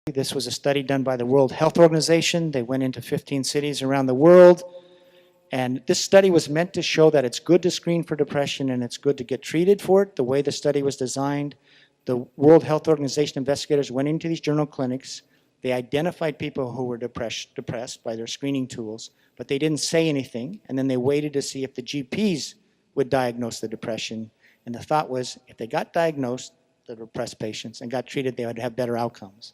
This was a study done by the World Health Organization. They went into 15 cities around the world. And this study was meant to show that it's good to screen for depression and it's good to get treated for it. The way the study was designed, the World Health Organization investigators went into these journal clinics. They identified people who were depressed by their screening tools, but they didn't say anything. And then they waited to see if the GPs would diagnose the depression. And the thought was, if they got diagnosed, the depressed patients, and got treated, they would have better outcomes.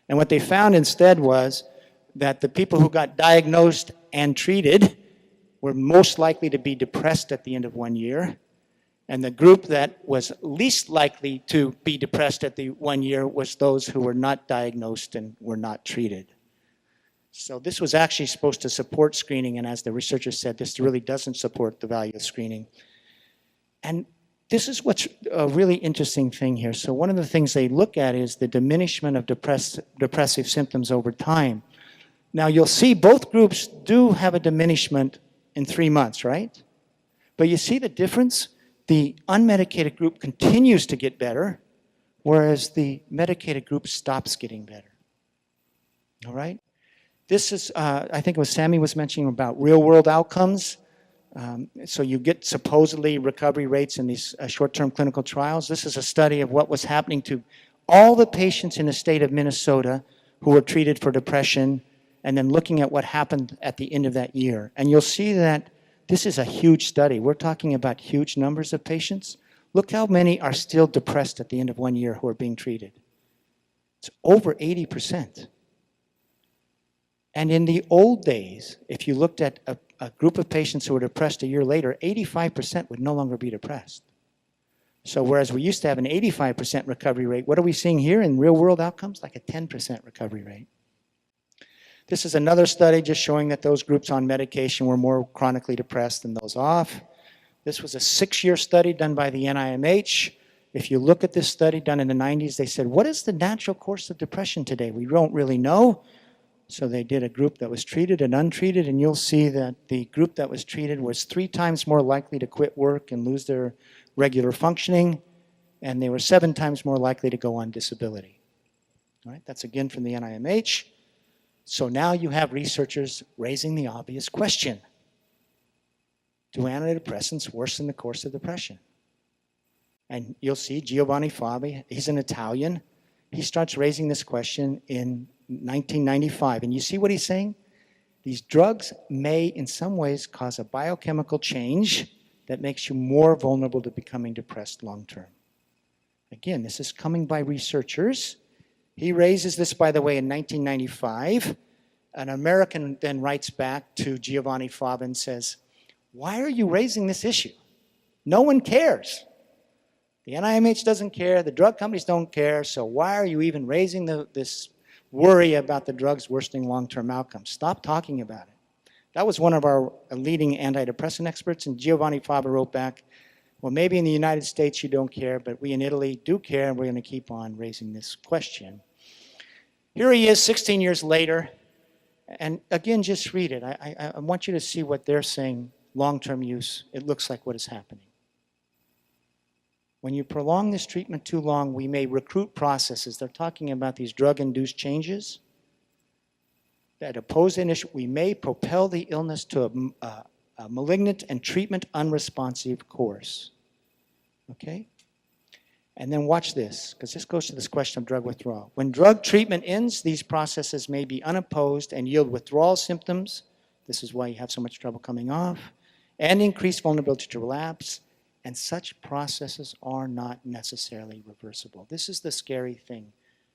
And what they found instead was that the people who got diagnosed and treated were most likely to be depressed at the end of 1 year. And the group that was least likely to be depressed at the 1 year was those who were not diagnosed and were not treated. So this was actually supposed to support screening, and as the researchers said, this really doesn't support the value of screening. And this is what's a really interesting thing here. So one of the things they look at is the diminishment of depressive symptoms over time. Now you'll see both groups do have a diminishment in 3 months, right? But you see the difference? The unmedicated group continues to get better, whereas the medicated group stops getting better. All right? This is, I think it was Sammy was mentioning about real-world outcomes. So you get supposedly recovery rates in these short-term clinical trials. This is a study of what was happening to all the patients in the state of Minnesota who were treated for depression, and then looking at what happened at the end of that year. And you'll see that this is a huge study. We're talking about huge numbers of patients. Look how many are still depressed at the end of 1 year who are being treated. It's over 80%. And in the old days, if you looked at a group of patients who were depressed a year later, 85% would no longer be depressed. So whereas we used to have an 85% recovery rate, what are we seeing here in real-world outcomes? Like a 10% recovery rate. This is another study just showing that those groups on medication were more chronically depressed than those off. This was a 6-year study done by the NIMH. If you look at this study done in the 90s, they said, what is the natural course of depression today? We don't really know. So they did a group that was treated and untreated, and you'll see that the group that was treated was 3 times more likely to quit work and lose their regular functioning, and they were 7 times more likely to go on disability. All right, that's again from the NIMH. So now you have researchers raising the obvious question. Do antidepressants worsen the course of depression? And you'll see Giovanni Fabi, he's an Italian. He starts raising this question in 1995. And you see what he's saying? These drugs may, in some ways, cause a biochemical change that makes you more vulnerable to becoming depressed long term. Again, this is coming by researchers. He raises this, by the way, in 1995. An American then writes back to Giovanni Fabi and says, why are you raising this issue? No one cares. The NIMH doesn't care, the drug companies don't care, so why are you even raising this worry about the drugs worsening long-term outcomes? Stop talking about it. That was one of our leading antidepressant experts, and Giovanni Fabi wrote back, well, maybe in the United States you don't care, but we in Italy do care, and we're going to keep on raising this question. Here he is 16 years later, and again, just read it. I want you to see what they're saying, long-term use, it looks like what is happening. When you prolong this treatment too long, we may recruit processes. They're talking about these drug-induced changes that oppose the initial. We may propel the illness to a malignant and treatment-unresponsive course. Okay? And then watch this, because this goes to this question of drug withdrawal. When drug treatment ends, these processes may be unopposed and yield withdrawal symptoms. This is why you have so much trouble coming off, and increased vulnerability to relapse. And such processes are not necessarily reversible. This is the scary thing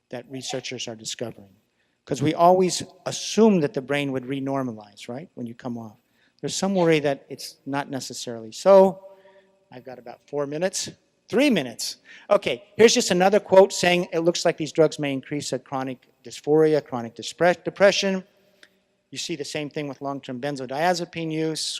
that researchers are discovering. Because we always assume that the brain would renormalize, right, when you come off. There's some worry that it's not necessarily so. I've got about 4 minutes. 3 minutes. Okay, here's just another quote saying it looks like these drugs may increase a chronic dysphoria, chronic depression. You see the same thing with long-term benzodiazepine use,